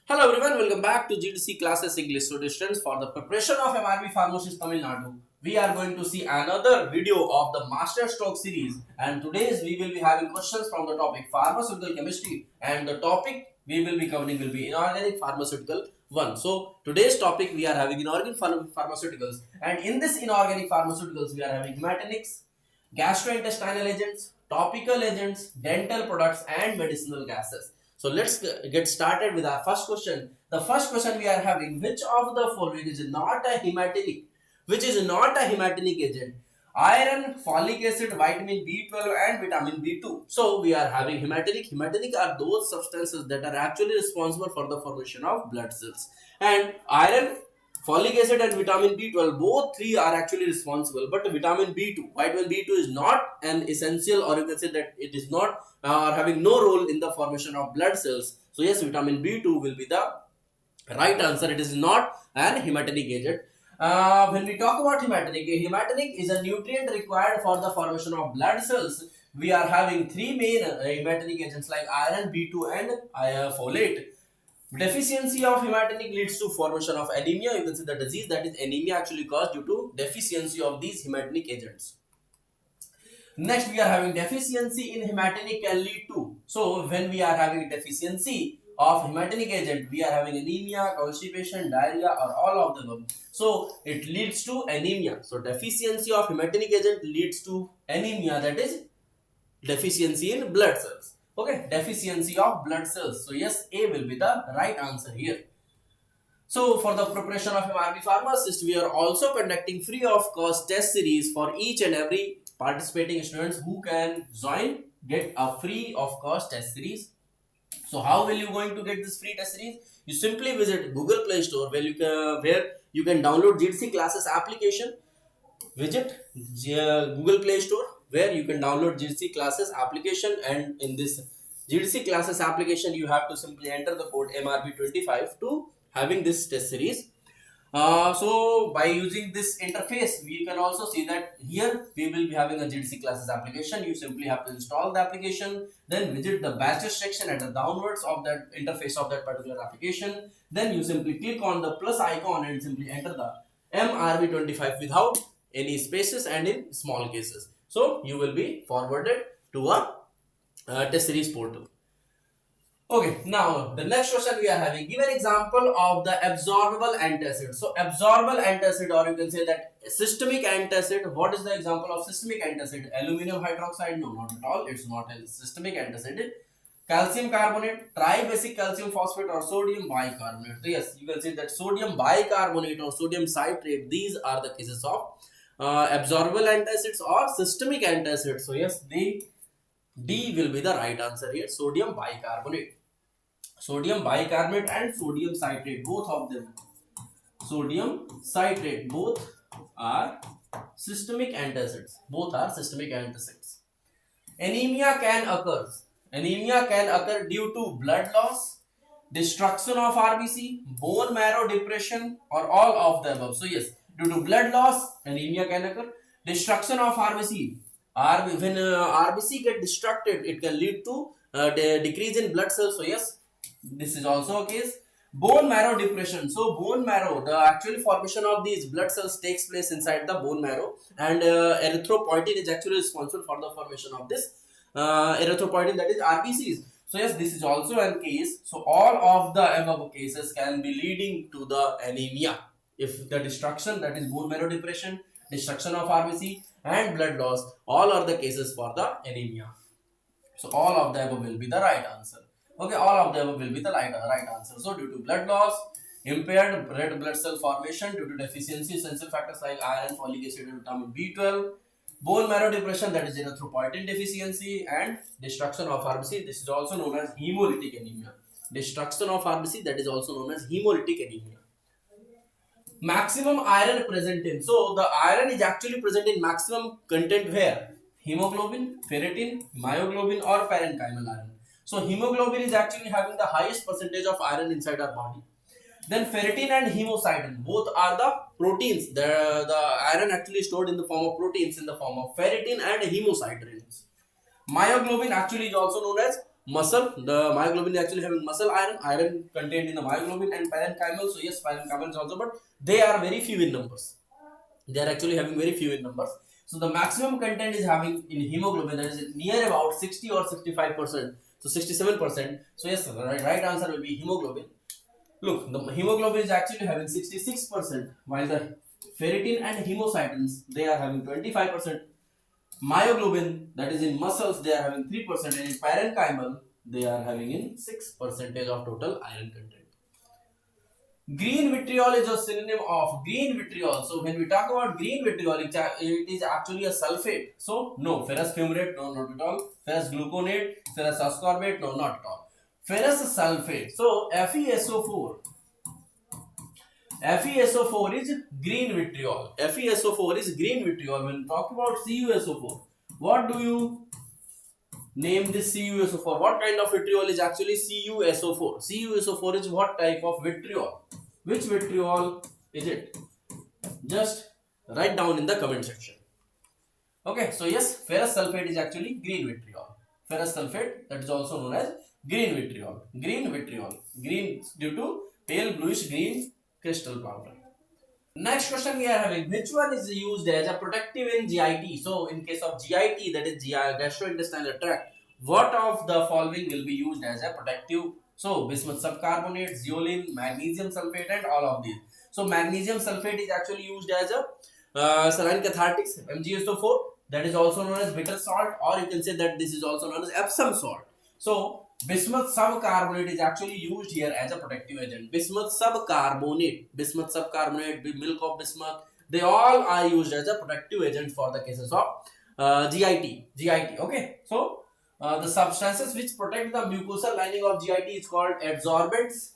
Hello everyone, welcome back to GDC classes English. So students, for the preparation of MRB Pharmacist Tamilnadu, we are going to see another video of the Master Stroke series, and today's we will be having questions from the topic Pharmaceutical Chemistry, and the topic we will be covering will be Inorganic Pharmaceutical 1. So today's topic we are having Inorganic Pharmaceuticals, and in this Inorganic Pharmaceuticals we are having hematinics, gastrointestinal agents, topical agents, dental products and medicinal gases. So let's get started with our first question. The first question we are having, which of the following is not a hematinic? Which is not a hematinic agent? Iron, folic acid, vitamin B12 and vitamin B2. So we are having hematinic. Hematinic are those substances that are actually responsible for the formation of blood cells. And iron, folic acid and vitamin B12, both three are actually responsible, but vitamin B2 is not an essential, or you can say that it is not having no role in the formation of blood cells. So yes, vitamin B2 will be the right answer. It is not an hematinic agent. When we talk about hematinic is a nutrient required for the formation of blood cells. We are having three main hematinic agents like iron, B2 and folate. Deficiency of hematinic leads to formation of anemia. You can see the disease, that is anemia, actually caused due to deficiency of these hematinic agents. Next, we are having deficiency in hematinic can lead to. So when we are having deficiency of hematinic agent, we are having anemia, constipation, diarrhea, or all of them. So it leads to anemia. So deficiency of hematinic agent leads to anemia, that is deficiency in blood cells. Okay, deficiency of blood cells. So yes, A will be the right answer here. So for the preparation of MRB Pharmacist, we are also conducting free of cost test series for each and every participating students who can join, get a free of cost test series. So how will you going to get this free test series? You simply visit Google Play Store where you can download GDC classes application. Visit Google Play Store where you can download GDC classes application, and in this GDC classes application you have to simply enter the code MRB25 to having this test series. So by using this interface, we can also see that here we will be having a GDC classes application. You simply have to install the application, then visit the batches section at the downwards of that interface of that particular application. Then you simply click on the plus icon and simply enter the MRB25 without any spaces and in small cases. So you will be forwarded to a test series portal. Okay, now the next question we are having, give an example of the absorbable antacid. So absorbable antacid, or you can say that systemic antacid. What is the example of systemic antacid? Aluminum hydroxide? No, not at all. It's not a systemic antacid. Calcium carbonate, tribasic calcium phosphate, or sodium bicarbonate. So yes, you can say that sodium bicarbonate or sodium citrate. These are the cases of absorbable antacids or systemic antacids. So yes, D will be the right answer here. Sodium bicarbonate. Sodium bicarbonate and sodium citrate, both of them. Sodium citrate, both are systemic antacids. Both are systemic antacids. Anemia can occur. Anemia can occur due to blood loss, destruction of RBC, bone marrow depression, or all of the above. So yes, due to blood loss, anemia can occur. Destruction of RBC. When RBC get destructed, it can lead to decrease in blood cells. So yes, this is also a case. Bone marrow depression. So bone marrow, the actual formation of these blood cells takes place inside the bone marrow, and erythropoietin is actually responsible for the formation of this erythropoietin, that is RBCs. So yes, this is also a case. So all of the above cases can be leading to the anemia. If the destruction, that is bone marrow depression, destruction of RBC and blood loss, all are the cases for the anemia. So all of the above will be the right answer. Okay, all of the above will be the right answer. So due to blood loss, impaired red blood cell formation due to deficiency essential factors like iron, folic acid and vitamin B12, bone marrow depression, that is erythropoietin deficiency, and destruction of RBC. This is also known as hemolytic anemia. Destruction of RBC, that is also known as hemolytic anemia. Maximum iron present in. So the iron is actually present in maximum content where? Hemoglobin, ferritin, myoglobin, or parenchymal iron. So hemoglobin is actually having the highest percentage of iron inside our body. Then ferritin and hemocyanin, both are the proteins. The iron actually stored in the form of proteins in the form of ferritin and hemocyanin. Myoglobin actually is also known as muscle. The myoglobin is actually having muscle iron contained in the myoglobin and parenchymal. So yes, parenchymal is also, but they are very few in numbers. They are actually having very few in numbers. So the maximum content is having in hemoglobin, that is near about 60 or 65%. So 67%. So yes, the right answer will be hemoglobin. Look, the hemoglobin is actually having 66%, while the ferritin and hemocytins, they are having 25%. Myoglobin, that is in muscles, they are having 3%, and in parenchymal, they are having in 6% of total iron content. Green vitriol is a synonym of green vitriol. So when we talk about green vitriol, it is actually a sulfate. So no, ferrous fumarate, no, not at all. Ferrous gluconate, ferrous ascorbate, no, not at all. Ferrous sulfate. So FeSO4. FeSO4 is green vitriol. FeSO4 is green vitriol. When we talk about CuSO4, what do you name this CuSO4? What kind of vitriol is actually CuSO4? CuSO4 is what type of vitriol? Which vitriol is it? Just write down in the comment section. Okay, so yes, ferrous sulfate is actually green vitriol. Ferrous sulfate, that is also known as green vitriol. Green vitriol. Green due to pale bluish green crystal powder. Next question we are having, which one is used as a protective in GIT? So in case of GIT, that is gastrointestinal tract, what of the following will be used as a protective? So bismuth subcarbonate, zeolite, magnesium sulfate, and all of these. So magnesium sulfate is actually used as a saline cathartics, MgSO4, that is also known as bitter salt, or you can say that this is also known as Epsom salt. So bismuth subcarbonate is actually used here as a protective agent. Bismuth subcarbonate, milk of bismuth, they all are used as a protective agent for the cases of GIT. Okay, so the substances which protect the mucosal lining of GIT is called adsorbents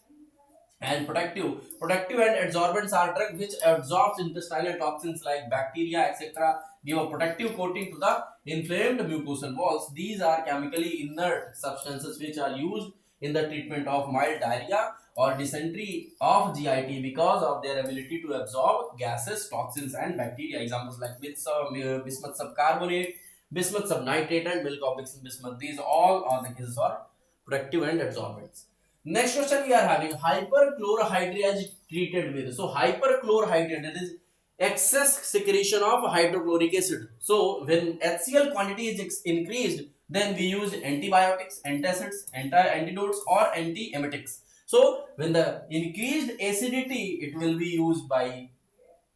and protective. Protective and adsorbents are drugs which absorbs intestinal toxins like bacteria, etc. Give a protective coating to the inflamed mucosal walls. These are chemically inert substances which are used in the treatment of mild diarrhea or dysentery of GIT because of their ability to absorb gases, toxins, and bacteria. Examples like bismuth subcarbonate, bismuth subnitrate, and milk of bismuth. These all are the cases of protective and adsorbents. Next question we are having, hyperchlorhydria is treated with. So hyperchlorhydria, that is excess secretion of hydrochloric acid. So when HCl quantity is increased, then we use antibiotics, antacids, antidotes, or antiemetics. So when the increased acidity, it will be used by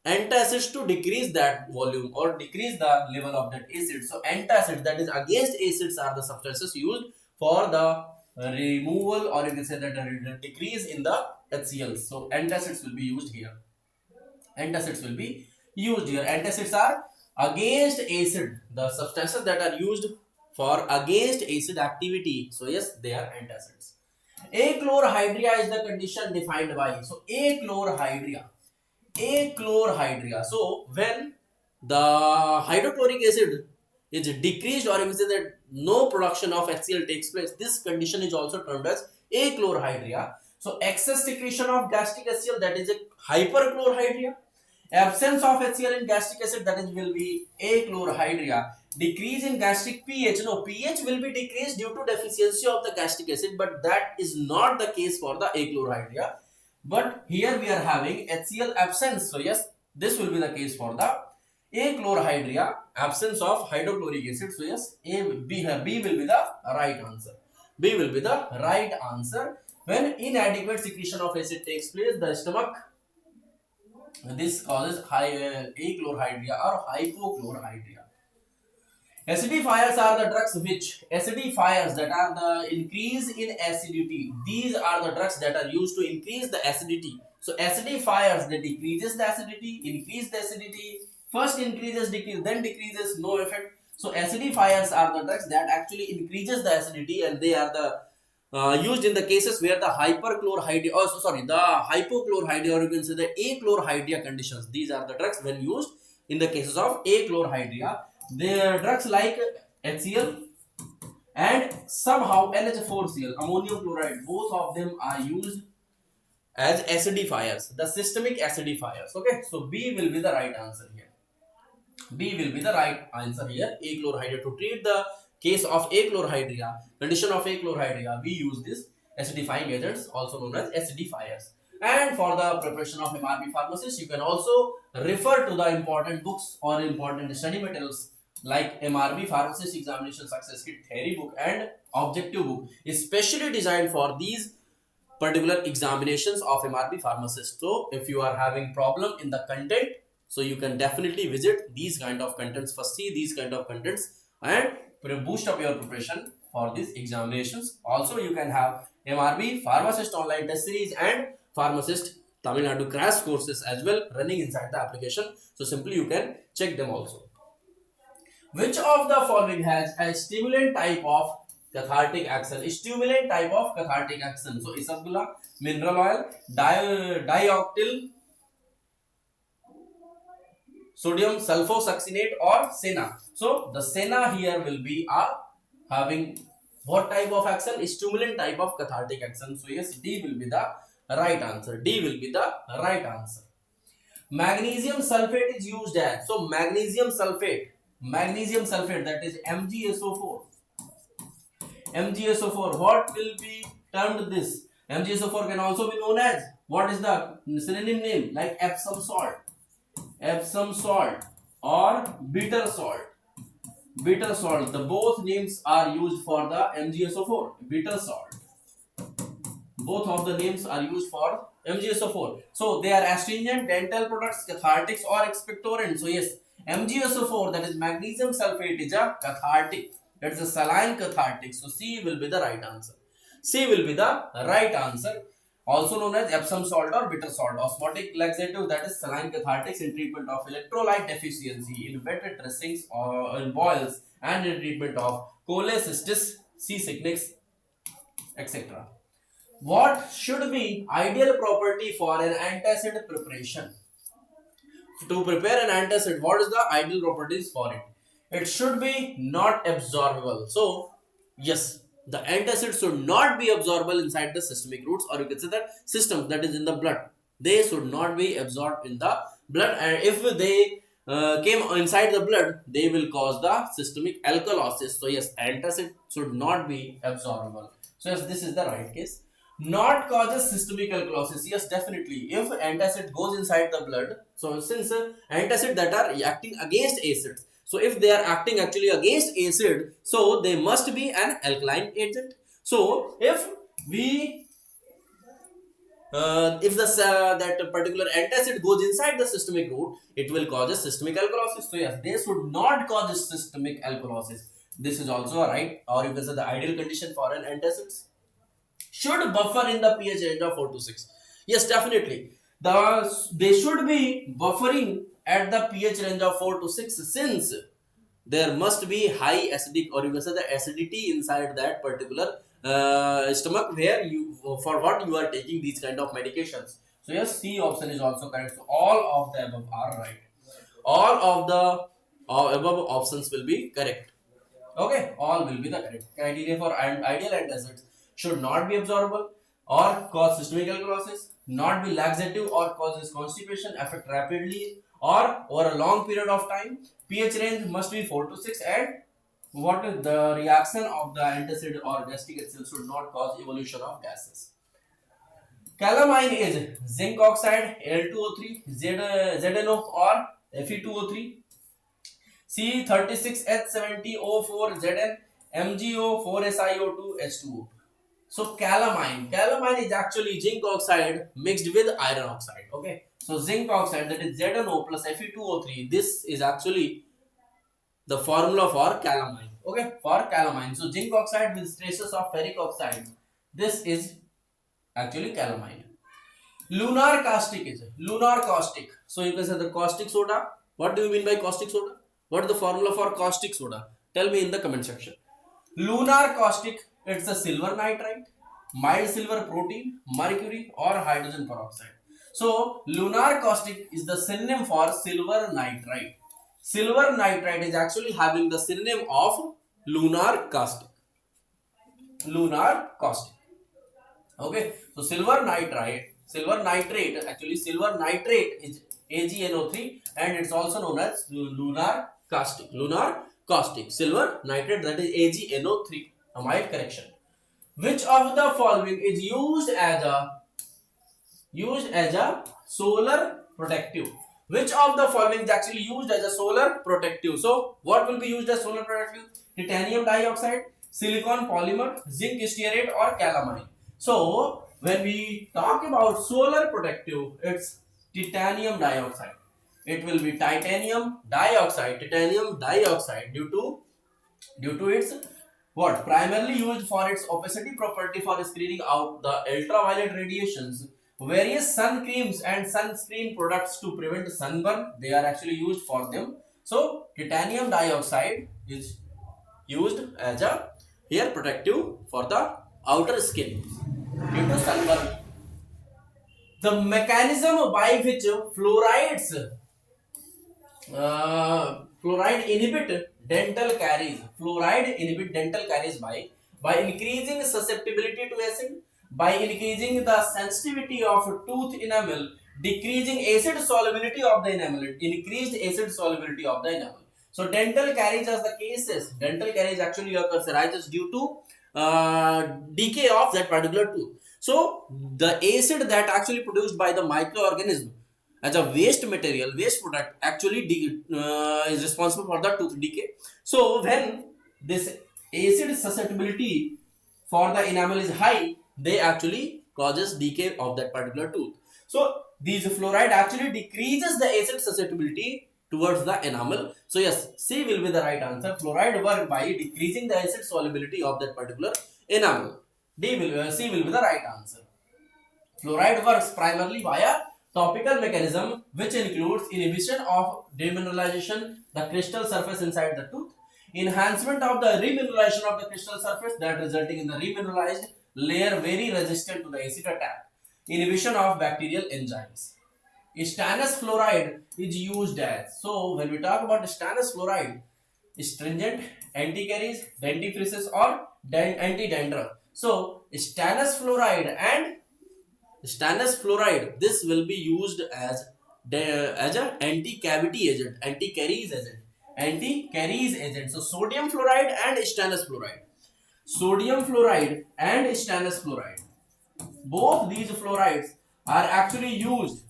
antacids to decrease that volume or decrease the level of that acid. So antacids, that is against acids, are the substances used for the removal, or you can say that a decrease in the HCl. So antacids will be used here. Antacids will be used here. Antacids are against acid, the substances that are used for against acid activity. So yes, they are antacids. Achlorhydria is the condition defined by. So achlorhydria. So when the hydrochloric acid is decreased, or you can say that no production of HCl takes place, this condition is also termed as achlorhydria. So excess secretion of gastric HCl, that is a hyperchlorhydria. Absence of HCl in gastric acid, that is will be achlorhydria. Decrease in gastric pH, no, pH will be decreased due to deficiency of the gastric acid, but that is not the case for the achlorhydria. But here we are having HCl absence. So yes, this will be the case for the achlorhydria, absence of hydrochloric acid. So yes, B will be the right answer. B will be the right answer. When inadequate secretion of acid takes place, the stomach, this causes achlorhydria or hypochlorhydria. Acidifiers are the drugs which, acidifiers, that are the increase in acidity. These are the drugs that are used to increase the acidity. So acidifiers, they decreases the acidity, increase the acidity. First increases, then decreases, no effect. So acidifiers are the drugs that actually increases the acidity, and they are the used in the cases where the hyperchlorhydria, the hypochlorhydria, or you can say the achlorhydria conditions. These are the drugs when used in the cases of achlorhydria. They are drugs like HCl and somehow NH4Cl, ammonium chloride. Both of them are used as acidifiers, the systemic acidifiers. Okay, so B will be the right answer here. B will be the right answer here. Achlorhydria, to treat the case of 𝘂𝐾𝙬𝙎, condition of 𝘂𝐾𝙬𝙎, we use this acidifying agents, also known as acidifiers. And for the preparation of MRB pharmacist, you can also refer to the important books or important study materials like MRB Pharmacist Examination Success Kit Theory book and Objective book, especially designed for these particular examinations of MRB pharmacist. So if you are having problem in the content, so you can definitely visit these kind of contents, first see these kind of contents and boost up your preparation for these examinations. Also you can have MRB Pharmacist online test series and Pharmacist Tamilnadu crash courses as well running inside the application. So simply you can check them also. Which of the following has a stimulant type of cathartic action? Stimulant type of cathartic action. So isabgula, mineral oil, dioctyl sodium sulfosuccinate or senna. So the senna here will be having what type of action? Stimulant type of cathartic action. So yes, D will be the right answer. D will be the right answer. Magnesium sulfate is used as, so magnesium sulfate, that is MgSO4. MgSO4, what will be termed this? MgSO4 can also be known as, what is the synonym name? Like Epsom salt or bitter salt. Bitter salt, the both names are used for the MgSO4, bitter salt. Both of the names are used for MgSO4. So they are astringent, dental products, cathartics or expectorant. So yes, MgSO4, that is magnesium sulfate, is a cathartic. That is a saline cathartic. So C will be the right answer. C will be the right answer. Also known as Epsom salt or bitter salt. Osmotic laxative, that is saline cathartics in treatment of electrolyte deficiency in wet dressings or in boils and in treatment of cholecystis, seasickness, etc. What should be ideal property for an antacid preparation? To prepare an antacid, what is the ideal properties for it? It should be not absorbable. So yes, the antacid should not be absorbable inside the systemic routes, or you can say that system that is in the blood. They should not be absorbed in the blood, and if they came inside the blood, they will cause the systemic alkalosis. So yes, antacid should not be absorbable. So yes, this is the right case. Not causes systemic alkalosis. Yes, definitely. If antacid goes inside the blood, so since antacid that are acting against acids, so if they are acting actually against acid, so they must be an alkaline agent. So if we that particular antacid goes inside the systemic route, it will cause a systemic alkalosis. So yes, they should not cause a systemic alkalosis. This is also a right, or you can say the ideal condition for an antacid. Should buffer in the pH range of 4 to 6. Yes, definitely. They should be buffering at the pH range of 4 to 6, since there must be high acidic, or you can say the acidity inside that particular stomach where for what you are taking these kind of medications. So yes, C option is also correct. So all of the above are right. All of the above options will be correct. Okay, all will be the correct. Criteria for ideal antacids: should not be absorbable or cause systemic alkalosis, not be laxative or causes constipation, affect rapidly or over a long period of time, pH range must be 4 to 6, and what is the reaction of the antacid or gastric acid should not cause evolution of gases. Calamine is zinc oxide, L2O3, ZNO or Fe2O3, C36H70O4Zn, MgO4SiO2 H2O. So calamine is actually zinc oxide mixed with iron oxide. Okay, so zinc oxide, that is ZNO plus Fe2O3. This is actually the formula for calamine. Okay, for calamine. So zinc oxide with traces of ferric oxide. This is actually calamine. Lunar caustic is lunar caustic. So you can say the caustic soda. What do you mean by caustic soda? What is the formula for caustic soda? Tell me in the comment section. Lunar caustic, it's a silver nitrite, mild silver protein, mercury or hydrogen peroxide. So lunar caustic is the synonym for silver nitrite. Silver nitrite is actually having the synonym of lunar caustic. Lunar caustic. Okay, so silver nitrate is AgNO3, and it's also known as lunar caustic. Lunar caustic. Silver nitrate, that is AgNO3, amide correction. Which of the following is used as a solar protective? Which of the following is actually used as a solar protective? So what will be used as solar protective? Titanium dioxide, silicon polymer, zinc stearate, or calamine. So when we talk about solar protective, it's titanium dioxide. It will be titanium dioxide due to its what? Primarily used for its opacity property for screening out the ultraviolet radiations. Various sun creams and sunscreen products to prevent sunburn, they are actually used for them. So titanium dioxide is used as a hair protective for the outer skin due to sunburn. The mechanism by which fluoride inhibit dental caries. Fluoride inhibit dental caries by increasing susceptibility to acid, by increasing the sensitivity of tooth enamel, decreasing acid solubility of the enamel, increased acid solubility of the enamel. So dental caries as the cases, dental caries actually arises due to decay of that particular tooth. So the acid that actually produced by the microorganism as a waste material, waste product actually is responsible for the tooth decay. So when this acid susceptibility for the enamel is high, they actually causes decay of that particular tooth. So these fluoride actually decreases the acid susceptibility towards the enamel. So yes, C will be the right answer. Fluoride work by decreasing the acid solubility of that particular enamel. C will be the right answer. Fluoride works primarily via topical mechanism, which includes inhibition of demineralization the crystal surface inside the tooth, enhancement of the remineralization of the crystal surface that resulting in the remineralized layer very resistant to the acid attack, inhibition of bacterial enzymes. Stannous fluoride is used as, so when we talk about stannous fluoride, stringent, anti-caries, dentifrices, or anti-dandruff. So stannous fluoride, this will be used as an anti-cavity agent, anti-caries agent. So sodium fluoride and stannous fluoride, both these fluorides are actually used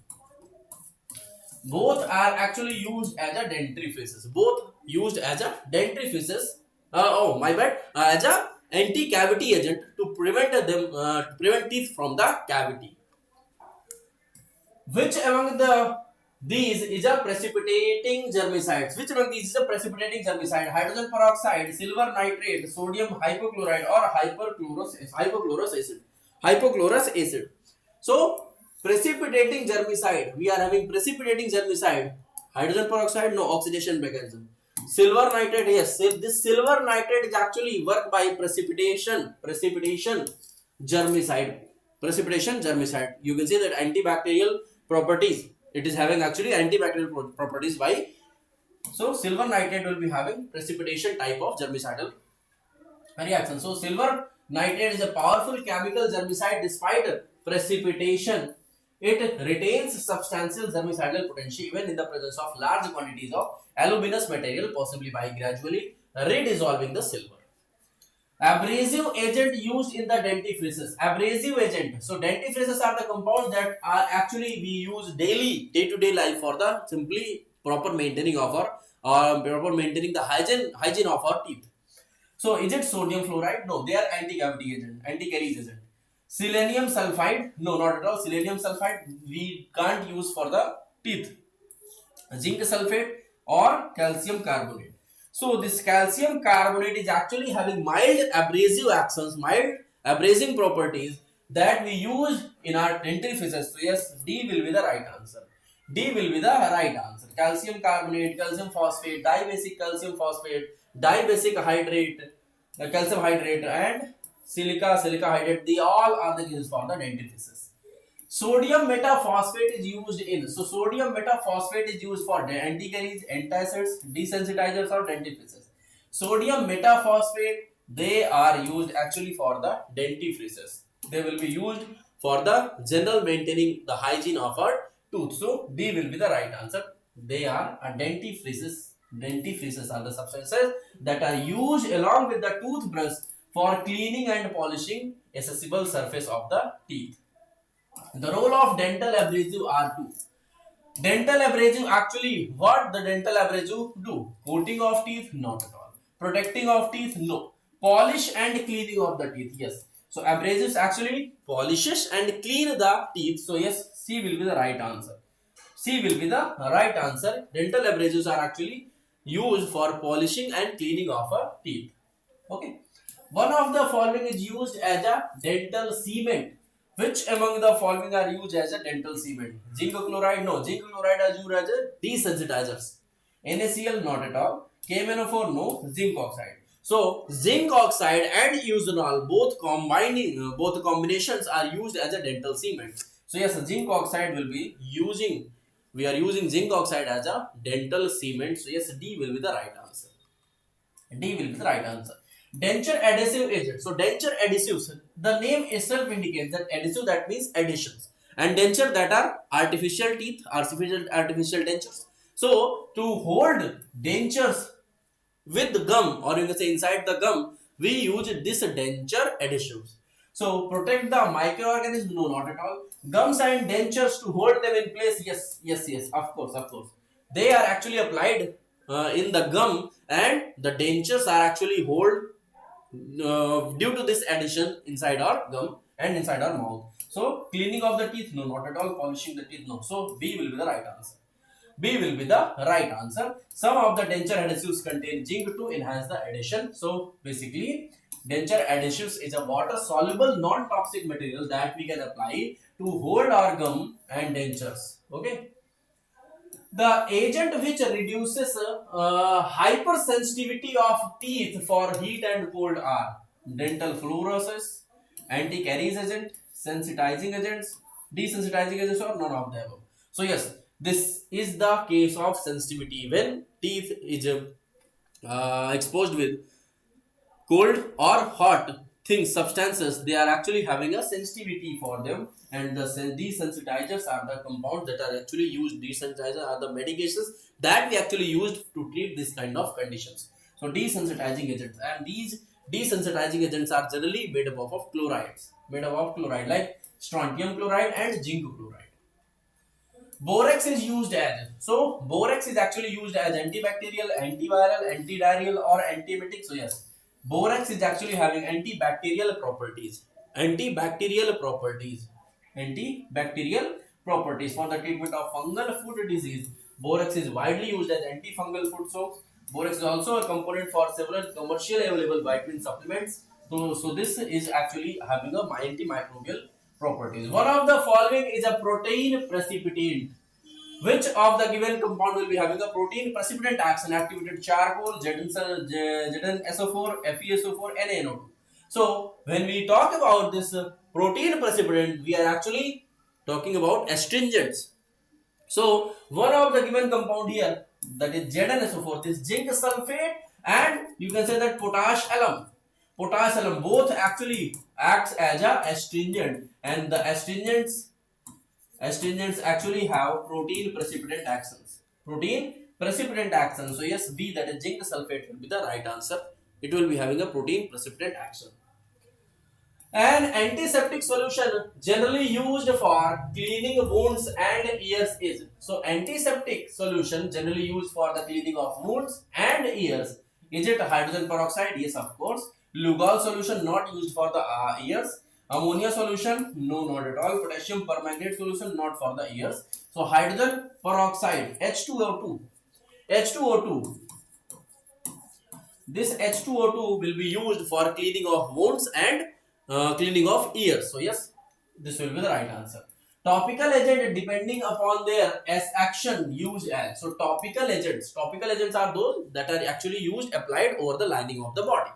as a dentifrices, as a anti-cavity agent to prevent teeth from the cavity. Which among these is a precipitating germicide? Hydrogen peroxide, silver nitrate, sodium hypochlorite, or hypochlorous acid. So precipitating germicide, we are having precipitating germicide. Hydrogen peroxide, no oxidation mechanism. Silver nitrate, yes. This silver nitrate is actually work by precipitation germicide. You can see that antibacterial properties. It is having actually antibacterial properties by. So silver nitrate will be having precipitation type of germicidal reaction. So silver nitrate is a powerful chemical germicide. Despite precipitation, it retains substantial germicidal potential even in the presence of large quantities of aluminous material, possibly by gradually redissolving the silver. Abrasive agent used in the dentifrices. Abrasive agent. So dentifrices are the compounds that are actually we use day-to-day life for the simply proper maintaining of our maintaining the hygiene of our teeth. So is it sodium fluoride? No, they are anti-cavity agent, anti-caries agent. Selenium sulfide? No, not at all. Selenium sulfide we can't use for the teeth. Zinc sulfate or calcium carbonate. So this calcium carbonate is actually having mild abrasive actions, mild abrasing properties that we use in our dentifrices. So yes, D will be the right answer. Calcium carbonate, calcium phosphate, dibasic calcium phosphate, dibasic hydrate, calcium hydrate, and silica hydrate. They all are the uses for the dentifrices. Sodium metaphosphate is used in. So sodium metaphosphate is used for anticaries, antacids, desensitizers, or dentifrices. Sodium metaphosphate, they are used actually for the dentifrices. They will be used for the general maintaining the hygiene of our tooth. So D will be the right answer. They are a dentifrices Dentifrices are the substances that are used along with the toothbrush for cleaning and polishing accessible surface of the teeth. The role of dental abrasive are two. Dental abrasive, actually what the dental abrasive do? Coating of teeth? Not at all. Protecting of teeth? No. Polish and cleaning of the teeth? Yes. So abrasives actually polishes and clean the teeth. So yes, C will be the right answer. C will be the right answer. Dental abrasives are actually used for polishing and cleaning of a teeth. Okay. One of the following is used as a dental cement. Which among the following are used as a dental cement? Zinc chloride? No. Zinc chloride is used as a desensitizers. NaCl? Not at all. KMnO4? No. Zinc oxide. So zinc oxide and eugenol both combinations are used as a dental cement. So yes, zinc oxide will be using. We are using zinc oxide as a dental cement. So yes, D will be the right answer. D will be the right answer. Denture adhesive agent. So denture adhesives, the name itself indicates that adhesive, that means additions, and denture, that are artificial teeth, artificial dentures. So to hold dentures with the gum, or you can say inside the gum, we use this denture adhesives. So protect the microorganisms? No, not at all. Gums and dentures to hold them in place? Yes, of course. They are actually applied in the gum, and the dentures are actually hold due to this addition inside our gum and inside our mouth. So cleaning of the teeth? No, not at all. Polishing the teeth? No. So B will be the right answer. B will be the right answer. Some of the denture adhesives contain zinc to enhance the adhesion. So basically, denture adhesives is a water soluble non-toxic material that we can apply to hold our gum and dentures. Okay. The agent which reduces hypersensitivity of teeth for heat and cold are dental fluorosis, anti-caries agent, sensitizing agents, desensitizing agents, or none of the above. So yes, this is the case of sensitivity when teeth is exposed with cold or hot things, substances. They are actually having a sensitivity for them, and the desensitizers are the compounds that are actually used. Desensitizers are the medications that we actually used to treat this kind of conditions. So desensitizing agents, and these desensitizing agents are generally made up of chlorides, like strontium chloride and zinc chloride. Borax is used as, so borax is actually used as antibacterial, antiviral, antidiarrheal, or antiemetic. So yes, borax is actually having antibacterial properties. Antibacterial properties for the treatment of fungal food disease. Borax is widely used as antifungal food. So borax is also a component for several commercially available vitamin supplements. So this is actually having a antimicrobial properties. One of the following is a protein precipitant. Which of the given compound will be having a protein precipitant action? Activated charcoal, ZnSO4, FeSO4, NaNO2. So when we talk about this protein precipitant, we are actually talking about astringents. So one of the given compound here, that is ZnSO4, this zinc sulfate, and you can say that potash alum, both actually acts as a astringent, and the astringents actually have protein precipitant actions. So yes, B, that is zinc sulfate, will be the right answer. It will be having a protein precipitant action. An antiseptic solution generally used for cleaning wounds and ears is. So antiseptic solution generally used for the cleaning of wounds and ears. Is it hydrogen peroxide? Yes, of course. Lugol solution not used for the ears. Ammonia solution? No, not at all. Potassium permanganate solution not for the ears. So hydrogen peroxide, H2O2. This H2O2 will be used for cleaning of wounds and cleaning of ears. So yes, this will be the right answer. Topical agent, depending upon their action, used as. So topical agents are those that are actually used, applied over the lining of the body.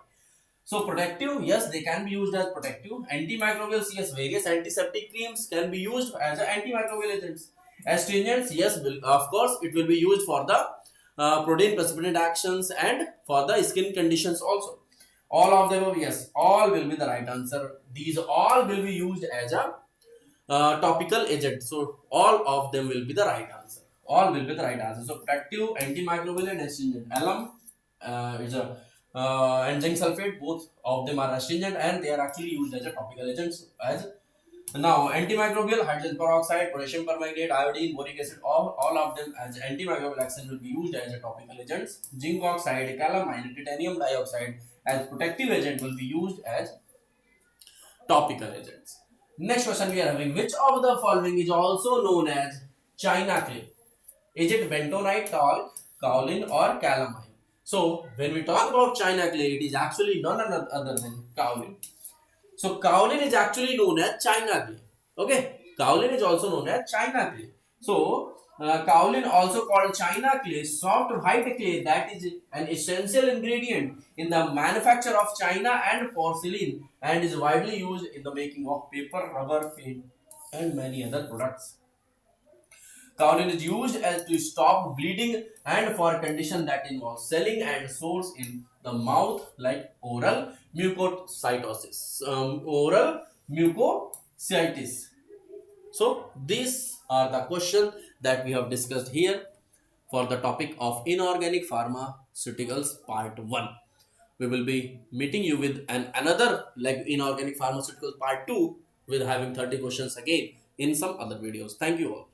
So protective, yes, they can be used as protective. Antimicrobials, yes, various antiseptic creams can be used as antimicrobial agents. Astringents, yes, of course, it will be used for the protein precipitant actions and for the skin conditions also. All of them, yes, all will be the right answer. These all will be used as a topical agent. So all of them will be the right answer. All will be the right answer. So protective, antimicrobial and astringent. Alum is a and zinc sulfate, both of them are astringent and they are actually used as a topical agents. As now, antimicrobial, hydrogen peroxide, potassium permanganate, iodine, boric acid, all of them as antimicrobial action will be used as a topical agents. Zinc oxide, calamine, titanium dioxide as protective agent will be used as topical agents. Next question we are having, which of the following is also known as China clay? Is it bentonite, talc, kaolin or calamine? So when we talk about China clay, it is actually none other than kaolin. So kaolin is actually known as China clay. Okay, kaolin is also known as China clay. So kaolin, also called China clay, soft white clay that is an essential ingredient in the manufacture of china and porcelain and is widely used in the making of paper, rubber, paint and many other products. Kaolin is used as to stop bleeding and for condition that involve swelling and sores in the mouth like oral mucositis. Oral mucositis. So these are the questions that we have discussed here for the topic of inorganic pharmaceuticals part 1. We will be meeting you with another like inorganic pharmaceuticals part 2 with having 30 questions again in some other videos. Thank you all.